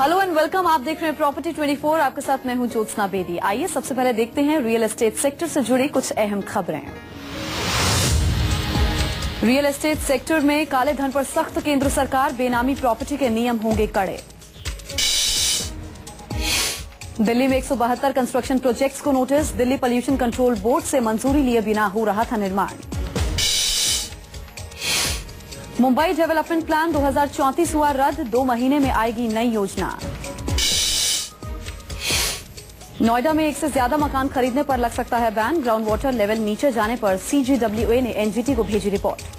Hello and welcome. आप देख रहे हैं प्रॉपर्टी 24। आपके साथ मैं हूं ज्योत्सना बेदी। आइए सबसे पहले देखते हैं रियल एस्टेट सेक्टर से जुड़ी कुछ अहम खबरें। रियल एस्टेट सेक्टर में काले धन पर सख्त केंद्र सरकार, बेनामी प्रॉपर्टी के नियम होंगे कड़े। दिल्ली में 172 कंस्ट्रक्शन प्रोजेक्ट्स को notice, Delhi pollution control board से मंजूरी लिए बिना हो रहा था निर्माण। मुंबई डेवलपमेंट प्लान 2034 हुआ रद्द, 2 महीने में आएगी नई योजना। नोएडा में 1 से ज्यादा मकान खरीदने पर लग सकता है बैन, ग्राउंड वाटर लेवल नीचे जाने पर CGWA ने NGT को भेजी रिपोर्ट।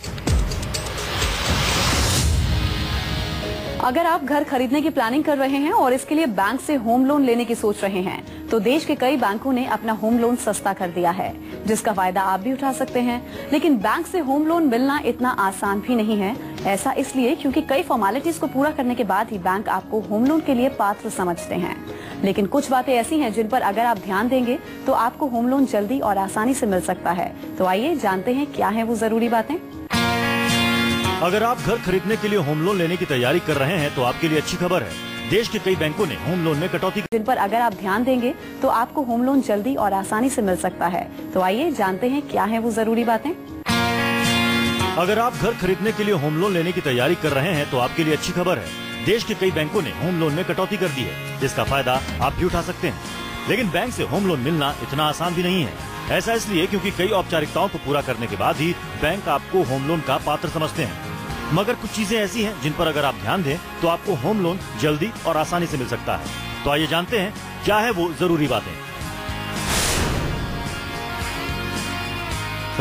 अगर आप घर खरीदने की प्लानिंग कर रहे हैं और इसके लिए बैंक से होम लोन लेने की सोच रहे हैं तो देश के कई बैंकों ने अपना होम लोन सस्ता कर दिया है, जिसका फायदा आप भी उठा सकते हैं। लेकिन बैंक से होम लोन मिलना इतना आसान भी नहीं है। ऐसा इसलिए क्योंकि कई फॉर्मेलिटीज को पूरा करने के बाद ही बैंक आपको होम लोन के लिए पात्र समझते हैं। लेकिन कुछ बातें ऐसी हैं जिन पर अगर आप ध्यान देंगे तो आपको होम लोन जल्दी और आसानी से मिल सकता है। तो आइए जानते हैं क्या है वो जरूरी बातें। अगर आप घर खरीदने के लिए होम लोन लेने की तैयारी कर रहे हैं तो आपके लिए अच्छी खबर है। देश के कई बैंकों ने होम लोन में कटौती जिन पर अगर आप ध्यान देंगे तो आपको होम लोन जल्दी और आसानी से मिल सकता है। तो आइए जानते हैं क्या है वो जरूरी बातें। अगर आप घर खरीदने के लिए होम लोन लेने की तैयारी कर रहे हैं तो आपके लिए अच्छी खबर है। देश के कई बैंकों ने होम लोन में कटौती कर दी है, जिसका फायदा आप भी उठा सकते हैं। लेकिन बैंक से होम लोन मिलना इतना आसान भी नहीं है। ऐसा इसलिए क्योंकि कई औपचारिकताओं को पूरा करने के बाद ही बैंक आपको होम लोन का पात्र समझते हैं। मगर कुछ चीजें ऐसी हैं जिन पर अगर आप ध्यान दें तो आपको होम लोन जल्दी और आसानी से मिल सकता है। तो आइए जानते हैं क्या है वो जरूरी बातें।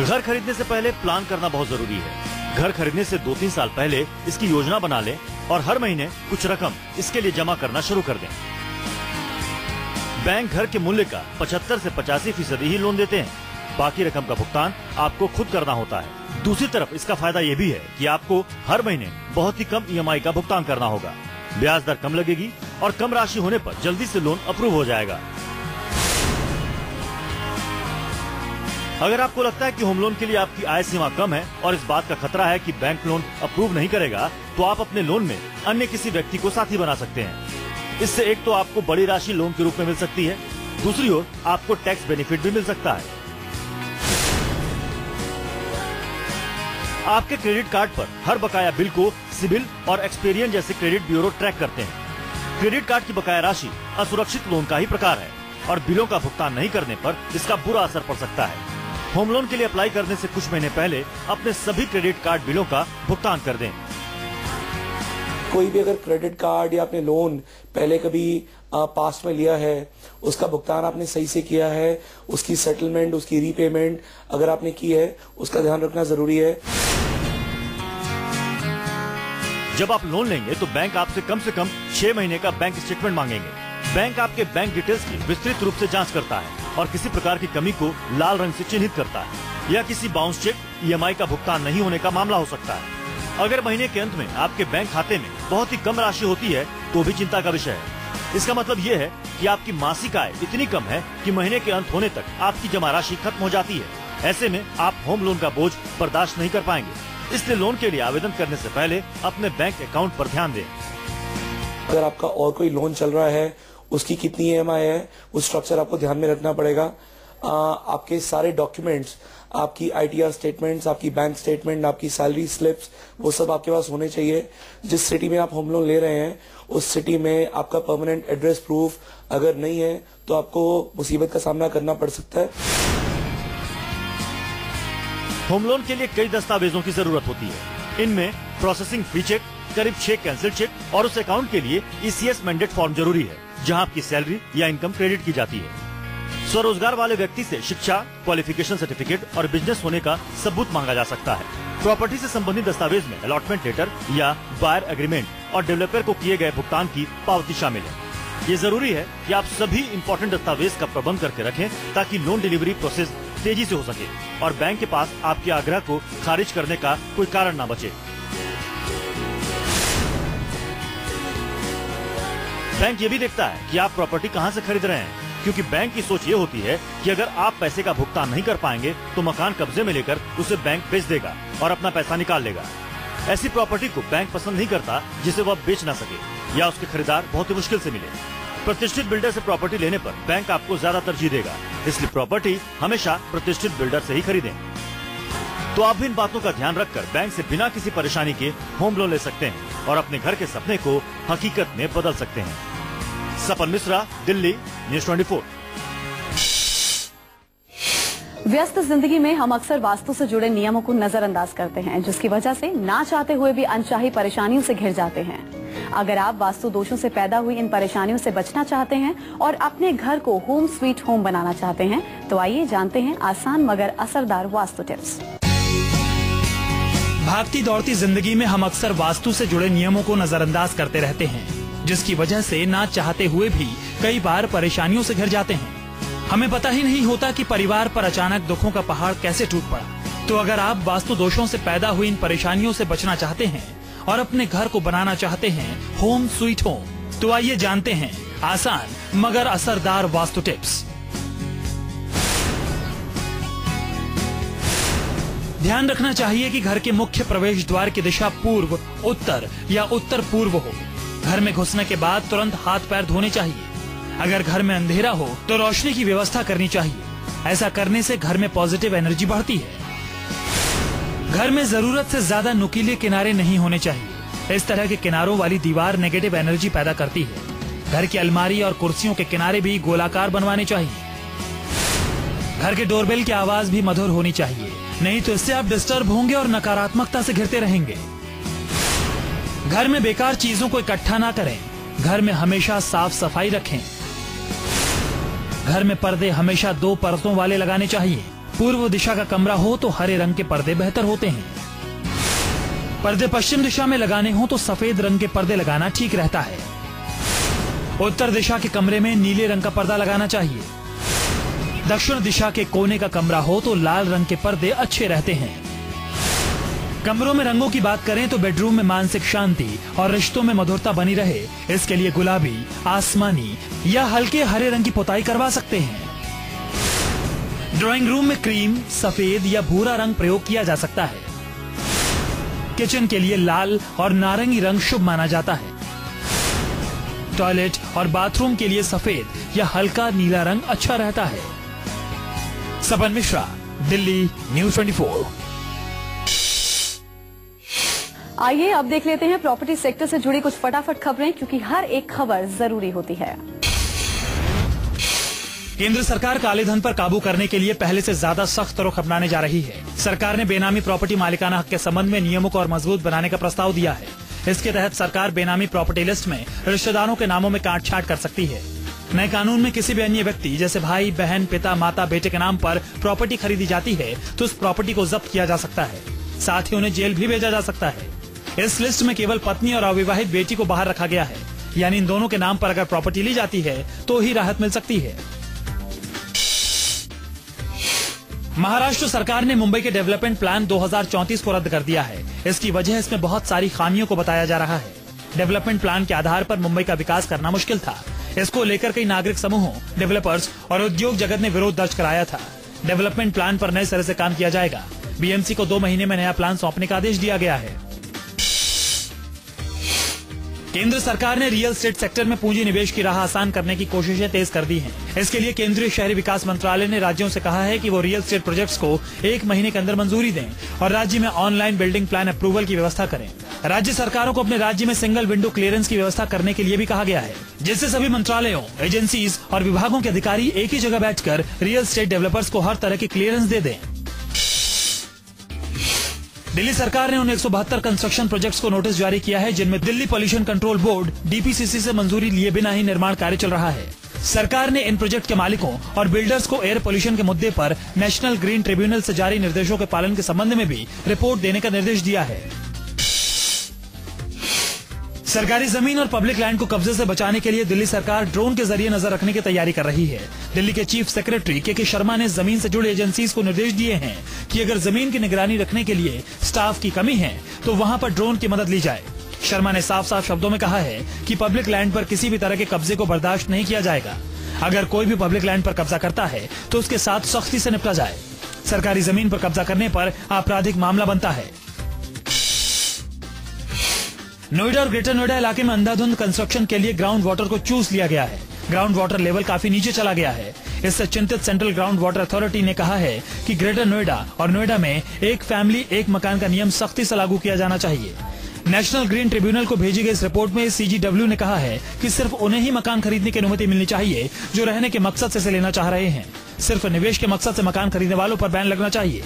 घर खरीदने से पहले प्लान करना बहुत जरूरी है। घर खरीदने से 2-3 साल पहले इसकी योजना बना लें और हर महीने कुछ रकम इसके लिए जमा करना शुरू कर दें। बैंक घर के मूल्य का 75 से 85% ही लोन देते हैं। बाकी रकम का भुगतान आपको खुद करना होता है। दूसरी तरफ इसका फायदा ये भी है कि आपको हर महीने बहुत ही कम EMI का भुगतान करना होगा। ब्याज दर कम लगेगी और कम राशि होने पर जल्दी से लोन अप्रूव हो जाएगा। अगर आपको लगता है कि होम लोन के लिए आपकी आय सीमा कम है और इस बात का खतरा है कि बैंक लोन अप्रूव नहीं करेगा, तो आप अपने लोन में अन्य किसी व्यक्ति को साथी बना सकते हैं। इससे एक तो आपको बड़ी राशि लोन के रूप में मिल सकती है, दूसरी ओर आपको टैक्स बेनिफिट भी मिल सकता है। आपके क्रेडिट कार्ड पर हर बकाया बिल को सिबिल और एक्सपीरियन जैसे क्रेडिट ब्यूरो ट्रैक करते हैं। क्रेडिट कार्ड की बकाया राशि असुरक्षित लोन का ही प्रकार है और बिलों का भुगतान नहीं करने पर इसका बुरा असर पड़ सकता है। होम लोन के लिए अप्लाई करने से कुछ महीने पहले अपने सभी क्रेडिट कार्ड बिलों का भुगतान कर दें। कोई भी अगर क्रेडिट कार्ड या आपने लोन पहले कभी पास्ट में लिया है, उसका भुगतान आपने सही से किया है, उसकी सेटलमेंट, उसकी रीपेमेंट अगर आपने की है, उसका ध्यान रखना जरूरी है। जब आप लोन लेंगे तो बैंक आपसे कम से कम 6 महीने का बैंक स्टेटमेंट मांगेंगे। बैंक आपके बैंक डिटेल्स की विस्तृत रूप से जांच करता है और किसी प्रकार की कमी को लाल रंग से चिन्हित करता है। या किसी बाउंस चेक, EMI का भुगतान नहीं होने का मामला हो सकता है। अगर महीने के अंत में आपके बैंक खाते में बहुत ही कम राशि होती है तो भी चिंता का विषय है। इसका मतलब ये है कि आपकी मासिक आय इतनी कम है कि महीने के अंत होने तक आपकी जमा राशि खत्म हो जाती है। ऐसे में आप होम लोन का बोझ बर्दाश्त नहीं कर पाएंगे। इसलिए लोन के लिए आवेदन करने से पहले अपने बैंक अकाउंट पर ध्यान दें। अगर आपका और कोई लोन चल रहा है, उसकी कितनी EMI है, उस स्ट्रक्चर आपको ध्यान में रखना पड़ेगा। आपके सारे डॉक्यूमेंट्स, आपकी ITR स्टेटमेंट्स, आपकी बैंक स्टेटमेंट, आपकी सैलरी स्लिप्स, वो सब आपके पास होने चाहिए। जिस सिटी में आप होम लोन ले रहे हैं उस सिटी में आपका परमानेंट एड्रेस प्रूफ अगर नहीं है तो आपको मुसीबत का सामना करना पड़ सकता है। होम लोन के लिए कई दस्तावेजों की जरूरत होती है। इनमें प्रोसेसिंग फी चेक, करीब 6 कैंसिल चेक और उस अकाउंट के लिए ECS मैंडेट फॉर्म जरूरी है, जहां आपकी सैलरी या इनकम क्रेडिट की जाती है। स्वरोजगार वाले व्यक्ति से शिक्षा, क्वालिफिकेशन सर्टिफिकेट और बिजनेस होने का सबूत मांगा जा सकता है। प्रॉपर्टी से संबंधित दस्तावेज में अलॉटमेंट लेटर या बायर एग्रीमेंट और डेवलपर को किए गए भुगतान की पावती शामिल है। ये जरूरी है कि आप सभी इम्पोर्टेंट दस्तावेज का प्रबंध करके रखें ताकि लोन डिलीवरी प्रोसेस तेजी से हो सके और बैंक के पास आपके आग्रह को खारिज करने का कोई कारण न बचे। बैंक ये भी देखता है कि आप प्रॉपर्टी कहां से खरीद रहे हैं, क्योंकि बैंक की सोच ये होती है कि अगर आप पैसे का भुगतान नहीं कर पाएंगे तो मकान कब्जे में लेकर उसे बैंक बेच देगा और अपना पैसा निकाल लेगा। ऐसी प्रॉपर्टी को बैंक पसंद नहीं करता जिसे वह बेच ना सके या उसके खरीदार बहुत ही मुश्किल से मिले। प्रतिष्ठित बिल्डर से प्रॉपर्टी लेने पर बैंक आपको ज्यादा तरजीह देगा, इसलिए प्रॉपर्टी हमेशा प्रतिष्ठित बिल्डर से ही खरीदें। तो आप भी इन बातों का ध्यान रखकर बैंक से बिना किसी परेशानी के होम लोन ले सकते हैं और अपने घर के सपने को हकीकत में बदल सकते हैं। सपन मिश्रा, दिल्ली, न्यूज़ 24। व्यस्त जिंदगी में हम अक्सर वास्तु से जुड़े नियमों को नजरअंदाज करते हैं, जिसकी वजह से ना चाहते हुए भी अनचाही परेशानियों से घिर जाते हैं। अगर आप वास्तु दोषों से पैदा हुई इन परेशानियों से बचना चाहते हैं और अपने घर को होम स्वीट होम बनाना चाहते हैं, तो आइए जानते हैं आसान मगर असरदार वास्तु टिप्स। भागती दौड़ती जिंदगी में हम अक्सर वास्तु से जुड़े नियमों को नजरअंदाज करते रहते हैं, जिसकी वजह से ना चाहते हुए भी कई बार परेशानियों से घिर जाते हैं। हमें पता ही नहीं होता कि परिवार पर अचानक दुखों का पहाड़ कैसे टूट पड़ा। तो अगर आप वास्तु दोषों से पैदा हुई इन परेशानियों से बचना चाहते हैं और अपने घर को बनाना चाहते हैं होम स्वीट होम, तो आइए जानते हैं आसान मगर असरदार वास्तु टिप्स। ध्यान रखना चाहिए कि घर के मुख्य प्रवेश द्वार की दिशा पूर्व, उत्तर या उत्तर पूर्व हो। घर में घुसने के बाद तुरंत हाथ पैर धोने चाहिए। अगर घर में अंधेरा हो तो रोशनी की व्यवस्था करनी चाहिए। ऐसा करने से घर में पॉजिटिव एनर्जी बढ़ती है। घर में जरूरत से ज्यादा नुकीले किनारे नहीं होने चाहिए। इस तरह के किनारों वाली दीवार नेगेटिव एनर्जी पैदा करती है। घर की अलमारी और कुर्सियों के किनारे भी गोलाकार बनवाने चाहिए। घर के डोरबेल की आवाज भी मधुर होनी चाहिए, नहीं तो इससे आप डिस्टर्ब होंगे और नकारात्मकता से घिरते रहेंगे। घर में बेकार चीजों को इकट्ठा ना करें। घर में हमेशा साफ सफाई रखें। घर में पर्दे हमेशा 2 परतों वाले लगाने चाहिए। पूर्व दिशा का कमरा हो तो हरे रंग के पर्दे बेहतर होते हैं। पर्दे पश्चिम दिशा में लगाने हो तो सफेद रंग के पर्दे लगाना ठीक रहता है। उत्तर दिशा के कमरे में नीले रंग का पर्दा लगाना चाहिए। दक्षिण दिशा के कोने का कमरा हो तो लाल रंग के पर्दे अच्छे रहते हैं। कमरों में रंगों की बात करें तो बेडरूम में मानसिक शांति और रिश्तों में मधुरता बनी रहे, इसके लिए गुलाबी, आसमानी या हल्के हरे रंग की पुताई करवा सकते हैं। ड्राइंग रूम में क्रीम, सफेद या भूरा रंग प्रयोग किया जा सकता है। किचन के लिए लाल और नारंगी रंग शुभ माना जाता है। टॉयलेट और बाथरूम के लिए सफेद या हल्का नीला रंग अच्छा रहता है। सपन मिश्रा, दिल्ली, न्यूज़ 24। आइए अब देख लेते हैं प्रॉपर्टी सेक्टर से जुड़ी कुछ फटाफट खबरें, क्योंकि हर एक खबर जरूरी होती है। केंद्र सरकार काले धन पर काबू करने के लिए पहले से ज्यादा सख्त रुख अपनाने जा रही है। सरकार ने बेनामी प्रॉपर्टी मालिकाना हक के संबंध में नियमों को और मजबूत बनाने का प्रस्ताव दिया है। इसके तहत सरकार बेनामी प्रॉपर्टी लिस्ट में रिश्तेदारों के नामों में काटछांट कर सकती है। नए कानून में किसी भी अन्य व्यक्ति जैसे भाई, बहन, पिता, माता, बेटे के नाम पर प्रॉपर्टी खरीदी जाती है तो उस प्रॉपर्टी को जब्त किया जा सकता है। साथ ही उन्हें जेल भी भेजा जा सकता है। इस लिस्ट में केवल पत्नी और अविवाहित बेटी को बाहर रखा गया है, यानी इन दोनों के नाम पर अगर प्रॉपर्टी ली जाती है तो ही राहत मिल सकती है। महाराष्ट्र सरकार ने मुंबई के डेवलपमेंट प्लान 2034 को रद्द कर दिया है। इसकी वजह इसमें बहुत सारी खामियों को बताया जा रहा है। डेवलपमेंट प्लान के आधार पर मुंबई का विकास करना मुश्किल था। इसको लेकर कई नागरिक समूहों, डेवलपर्स और उद्योग जगत ने विरोध दर्ज कराया था। डेवलपमेंट प्लान पर नए सिरे से काम किया जाएगा। बीएमसी को 2 महीने में नया प्लान सौंपने का आदेश दिया गया है। केंद्र सरकार ने रियल एस्टेट सेक्टर में पूंजी निवेश की राह आसान करने की कोशिशें तेज कर दी हैं। इसके लिए केंद्रीय शहरी विकास मंत्रालय ने राज्यों से कहा है कि वो रियल एस्टेट प्रोजेक्ट्स को 1 महीने के अंदर मंजूरी दें और राज्य में ऑनलाइन बिल्डिंग प्लान अप्रूवल की व्यवस्था करें। राज्य सरकारों को अपने राज्य में सिंगल विंडो क्लियरेंस की व्यवस्था करने के लिए भी कहा गया है, जिससे सभी मंत्रालयों, एजेंसीज और विभागों के अधिकारी एक ही जगह बैठकर रियल एस्टेट डेवलपर्स को हर तरह की क्लियरेंस दे दें। दिल्ली सरकार ने उन 172 कंस्ट्रक्शन प्रोजेक्ट्स को नोटिस जारी किया है जिनमें Delhi pollution control board DPCC से मंजूरी लिए बिना ही निर्माण कार्य चल रहा है। सरकार ने इन प्रोजेक्ट के मालिकों और बिल्डर्स को एयर पोल्यूशन के मुद्दे पर नेशनल ग्रीन ट्रिब्यूनल से जारी निर्देशों के पालन के संबंध में भी रिपोर्ट देने का निर्देश दिया है। सरकारी जमीन और पब्लिक लैंड को कब्जे से बचाने के लिए दिल्ली सरकार ड्रोन के जरिए नजर रखने की तैयारी कर रही है। दिल्ली के चीफ सेक्रेटरी के शर्मा ने जमीन से जुड़े एजेंसीज को निर्देश दिए हैं कि अगर जमीन की निगरानी रखने के लिए स्टाफ की कमी है तो वहां पर ड्रोन की मदद ली जाए। शर्मा ने साफ साफ शब्दों में कहा है कि पब्लिक लैंड पर किसी भी तरह के कब्जे को बर्दाश्त नहीं किया जाएगा। अगर कोई भी पब्लिक लैंड पर कब्जा करता है तो उसके साथ सख्ती से निपटा जाए। सरकारी जमीन पर कब्जा करने पर आपराधिक मामला बनता है। नोएडा और ग्रेटर नोएडा इलाके में अंधाधुंध कंस्ट्रक्शन के लिए ग्राउंड वाटर को चूस लिया गया है। ग्राउंड वाटर लेवल काफी नीचे चला गया है। इससे चिंतित सेंट्रल ग्राउंड वाटर अथॉरिटी ने कहा है कि ग्रेटर नोएडा और नोएडा में एक फैमिली एक मकान का नियम सख्ती से लागू किया जाना चाहिए। नेशनल ग्रीन ट्रिब्यूनल को भेजी गई इस रिपोर्ट में CGW ने कहा है कि सिर्फ उन्हें ही मकान खरीदने की अनुमति मिलनी चाहिए जो रहने के मकसद से इसे लेना चाह रहे हैं। सिर्फ निवेश के मकसद से मकान खरीदने वालों पर बैन लगना चाहिए।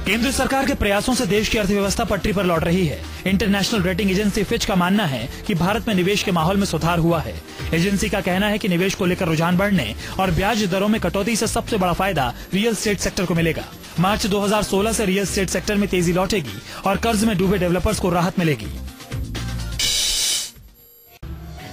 केंद्र सरकार के प्रयासों से देश की अर्थव्यवस्था पटरी पर लौट रही है। इंटरनेशनल रेटिंग एजेंसी फिच का मानना है कि भारत में निवेश के माहौल में सुधार हुआ है। एजेंसी का कहना है कि निवेश को लेकर रुझान बढ़ने और ब्याज दरों में कटौती से सबसे बड़ा फायदा रियल एस्टेट सेक्टर को मिलेगा। मार्च 2016 से रियल एस्टेट सेक्टर में तेजी लौटेगी और कर्ज में डूबे डेवलपर्स को राहत मिलेगी।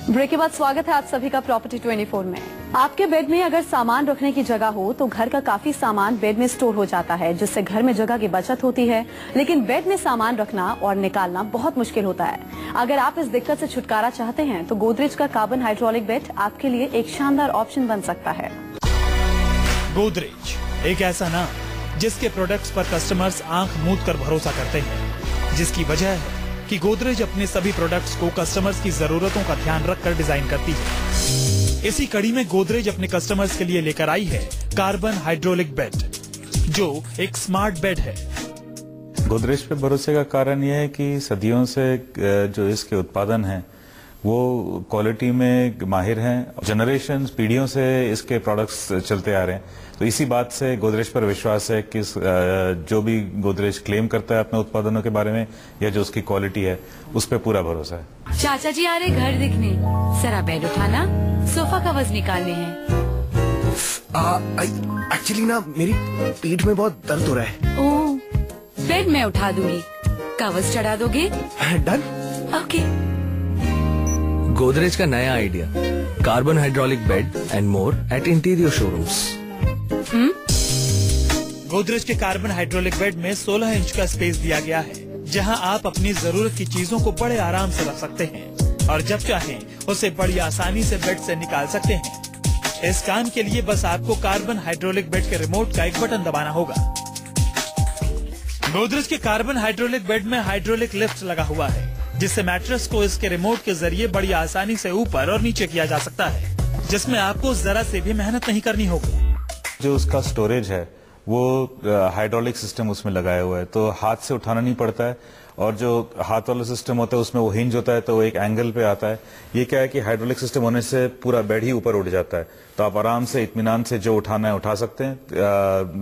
ब्रेक के बाद स्वागत है आप सभी का प्रॉपर्टी 24 में। आपके बेड में अगर सामान रखने की जगह हो तो घर का काफी सामान बेड में स्टोर हो जाता है, जिससे घर में जगह की बचत होती है। लेकिन बेड में सामान रखना और निकालना बहुत मुश्किल होता है। अगर आप इस दिक्कत से छुटकारा चाहते हैं तो गोदरेज का कार्बन हाइड्रोलिक बेड आपके लिए एक शानदार ऑप्शन बन सकता है। गोदरेज एक ऐसा नाम जिसके प्रोडक्ट्स पर कस्टमर्स आंख मूंद कर भरोसा करते हैं, जिसकी वजह है कि गोदरेज अपने सभी प्रोडक्ट्स को कस्टमर्स की जरूरतों का ध्यान रखकर डिजाइन करती है। इसी कड़ी में गोदरेज अपने कस्टमर्स के लिए लेकर आई है कार्बन हाइड्रोलिक बेड, जो एक स्मार्ट बेड है। गोदरेज पे भरोसे का कारण यह है कि सदियों से जो इसके उत्पादन हैं वो क्वालिटी में माहिर हैं। जनरेशंस पीढ़ियों से इसके प्रोडक्ट्स चलते आ रहे हैं, तो इसी बात से गोदरेज पर विश्वास है कि जो भी गोदरेज क्लेम करता है अपने उत्पादनों के बारे में या जो उसकी क्वालिटी है उस पर पूरा भरोसा है। चाचा जी आ रहे घर दिखने, जरा बेड उठाना, सोफा कवर्स निकालने हैं। एक्चुअली ना मेरी पीठ में बहुत दर्द हो रहा है। ओह, बेड में उठा दूंगी, कवर्स चढ़ा दोगे? डन। ओके। गोदरेज का नया idea, carbon hydraulic bed and more at interior showrooms. Godrej के कार्बन हाइड्रोलिक बेड में 16 इंच का स्पेस दिया गया है, जहां आप अपनी जरूरत की चीजों को बड़े आराम से रख सकते हैं और जब चाहें उसे बड़ी आसानी से बेड से निकाल सकते हैं। इस काम के लिए बस आपको कार्बन हाइड्रोलिक बेड के रिमोट का एक बटन दबाना होगा। गोदरेज के कार्बन हाइड्रोलिक बेड में हाइड्रोलिक लिफ्ट लगा हुआ है, जिससे मैट्रेस को इसके रिमोट के जरिए बड़ी आसानी से ऊपर और नीचे किया जा सकता है, जिसमें आपको जरा से भी मेहनत नहीं करनी होगी। जो उसका स्टोरेज है वो हाइड्रोलिक सिस्टम उसमें लगाया हुआ है, तो हाथ से उठाना नहीं पड़ता है। और जो हाथ वाला सिस्टम होता है उसमें वो हिंज होता है, तो वो एक एंगल पे आता है। ये क्या है कि हाइड्रोलिक सिस्टम होने से पूरा बेड ही ऊपर उठ जाता है, तो आप आराम से इत्मीनान से जो उठाना है उठा सकते हैं।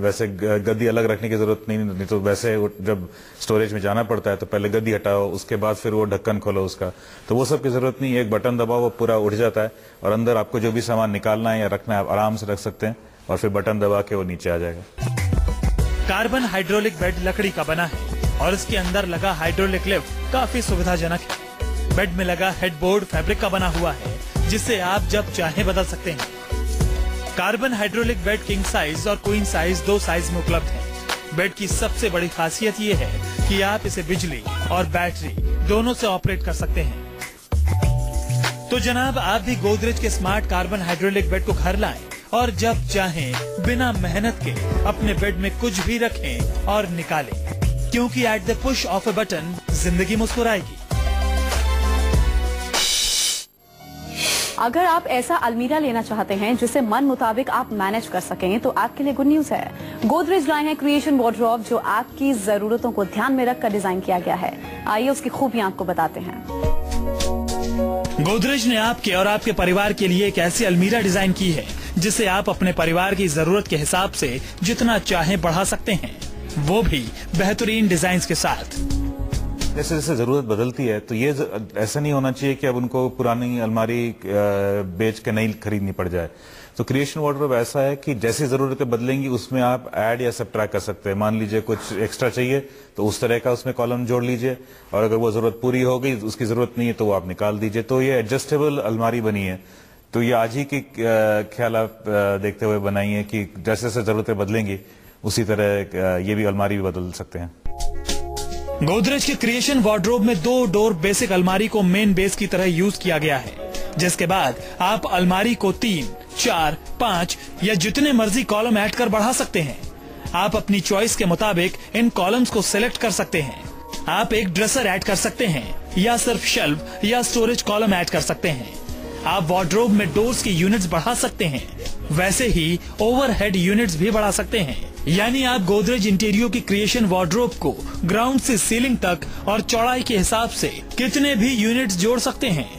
वैसे गद्दी अलग रखने की जरूरत नहीं तो वैसे जब स्टोरेज में जाना पड़ता है तो पहले गद्दी हटाओ, उसके बाद फिर वो ढक्कन खोलो उसका, तो वो सब की जरूरत नहीं। एक बटन दबाओ वो पूरा उठ जाता है और अंदर आपको जो भी सामान निकालना है या रखना है आप आराम से रख सकते हैं और फिर बटन दबा के वो नीचे आ जाएगा। कार्बन हाइड्रोलिक बेड लकड़ी का बना है और इसके अंदर लगा हाइड्रोलिक लिफ्ट काफी सुविधाजनक है। बेड में लगा हेडबोर्ड फैब्रिक का बना हुआ है, जिसे आप जब चाहें बदल सकते हैं। Carbon hydraulic bed king size और क्वीन साइज 2 साइज में उपलब्ध है। बेड की सबसे बड़ी खासियत ये है कि आप इसे बिजली और बैटरी दोनों से ऑपरेट कर सकते हैं। तो जनाब, आप भी गोदरेज के स्मार्ट कार्बन हाइड्रोलिक बेड को घर लाएं और जब चाहें बिना मेहनत के अपने बेड में कुछ भी रखें और निकालें, क्योंकि at the push of a button जिंदगी मुस्कुराएगी। अगर आप ऐसा अलमीरा लेना चाहते हैं जिसे मन मुताबिक आप मैनेज कर सकें, तो आपके लिए गुड न्यूज है। गोदरेज लाए हैं क्रिएशन वार्डरोब, जो आपकी जरूरतों को ध्यान में रखकर डिजाइन किया गया है। आइए उसकी खूबियां आपको बताते हैं। गोदरेज ने आपके और आपके परिवार के लिए एक ऐसी अलमीरा डिजाइन की है जिसे आप अपने परिवार की जरूरत के हिसाब से जितना चाहें बढ़ा सकते हैं, वो भी बेहतरीन डिजाइन के साथ। जैसे जैसे जरूरत बदलती है तो ये ऐसा नहीं होना चाहिए कि अब उनको पुरानी अलमारी बेच के नई खरीदनी पड़ जाए। तो क्रिएशन वार्डरोब ऐसा है कि जैसी जरूरतें बदलेंगी उसमें आप ऐड या सब्ट्रैक्ट कर सकते हैं। मान लीजिए कुछ एक्स्ट्रा चाहिए तो उस तरह का उसमें कॉलम जोड़ लीजिए, और अगर वो जरूरत पूरी हो गई उसकी जरूरत नहीं है तो वो आप निकाल दीजिए। तो ये एडजस्टेबल अलमारी बनी है। तो ये आज ही की ख्याल आप देखते हुए बनाई है कि जैसे जैसे जरूरतें बदलेंगी उसी तरह ये भी अलमारी भी बदल सकते हैं। गोदरेज के क्रिएशन वार्डरोब में 2 डोर बेसिक अलमारी को मेन बेस की तरह यूज किया गया है, जिसके बाद आप अलमारी को 3, 4, 5 या जितने मर्जी कॉलम ऐड कर बढ़ा सकते हैं। आप अपनी चॉइस के मुताबिक इन कॉलम्स को सिलेक्ट कर सकते हैं। आप एक ड्रेसर ऐड कर सकते हैं या सिर्फ शेल्फ या स्टोरेज कॉलम ऐड कर सकते हैं। आप वार्डरोब में डोर्स की यूनिट्स बढ़ा सकते हैं, वैसे ही ओवरहेड यूनिट्स भी बढ़ा सकते हैं। यानी आप गोदरेज इंटीरियो की क्रिएशन वार्डरोब को ग्राउंड से सीलिंग तक और चौड़ाई के हिसाब से कितने भी यूनिट्स जोड़ सकते हैं।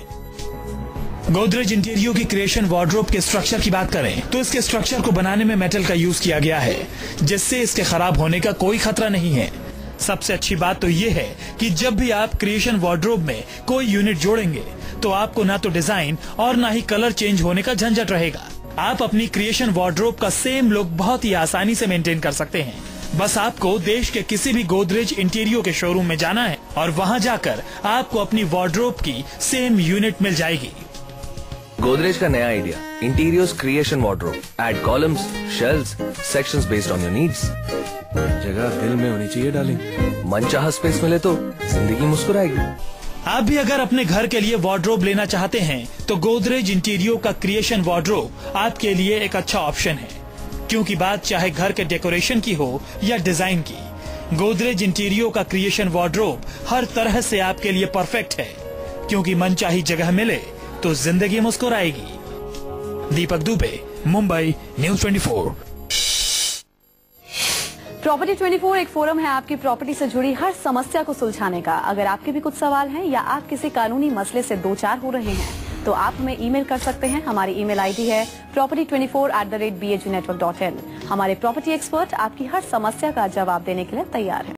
गोदरेज इंटीरियो की क्रिएशन वार्डरोब के स्ट्रक्चर की बात करें तो इसके स्ट्रक्चर को बनाने में मेटल का यूज किया गया है, जिससे इसके खराब होने का कोई खतरा नहीं है। सबसे अच्छी बात तो ये है कि जब भी आप क्रिएशन वार्डरोब में कोई यूनिट जोड़ेंगे तो आपको ना तो डिजाइन और ना ही कलर चेंज होने का झंझट रहेगा। आप अपनी क्रिएशन वार्डरोब का सेम लुक बहुत ही आसानी से मेंटेन कर सकते हैं। बस आपको देश के किसी भी गोदरेज इंटीरियो के शोरूम में जाना है और वहां जाकर आपको अपनी वार्डरोब की सेम यूनिट मिल जाएगी। गोदरेज का नया idea, interiors creation wardrobe. Add columns, shelves, sections based on your needs. जगह दिल में होनी चाहिए डार्लिंग। मनचाहा स्पेस मिले तो जिंदगी मुस्कुराएगी। आप भी अगर अपने घर के लिए वार्डरोब लेना चाहते हैं तो गोदरेज इंटीरियो का क्रिएशन वार्डरोब आपके लिए एक अच्छा ऑप्शन है, क्योंकि बात चाहे घर के डेकोरेशन की हो या डिजाइन की, गोदरेज इंटीरियो का क्रिएशन वार्डरोब हर तरह से आपके लिए परफेक्ट है, क्योंकि मनचाही जगह मिले तो जिंदगी मुस्कुराएगी। दीपक दुबे, मुंबई, न्यूज़ 24। प्रॉपर्टी 24 एक फोरम है आपकी प्रॉपर्टी से जुड़ी हर समस्या को सुलझाने का। अगर आपके भी कुछ सवाल हैं या आप किसी कानूनी मसले से दो चार हो रहे हैं तो आप हमें ईमेल कर सकते हैं। हमारी ईमेल आईडी है property24@bagnetwork.in। हमारे प्रॉपर्टी एक्सपर्ट आपकी हर समस्या का जवाब देने के लिए तैयार है।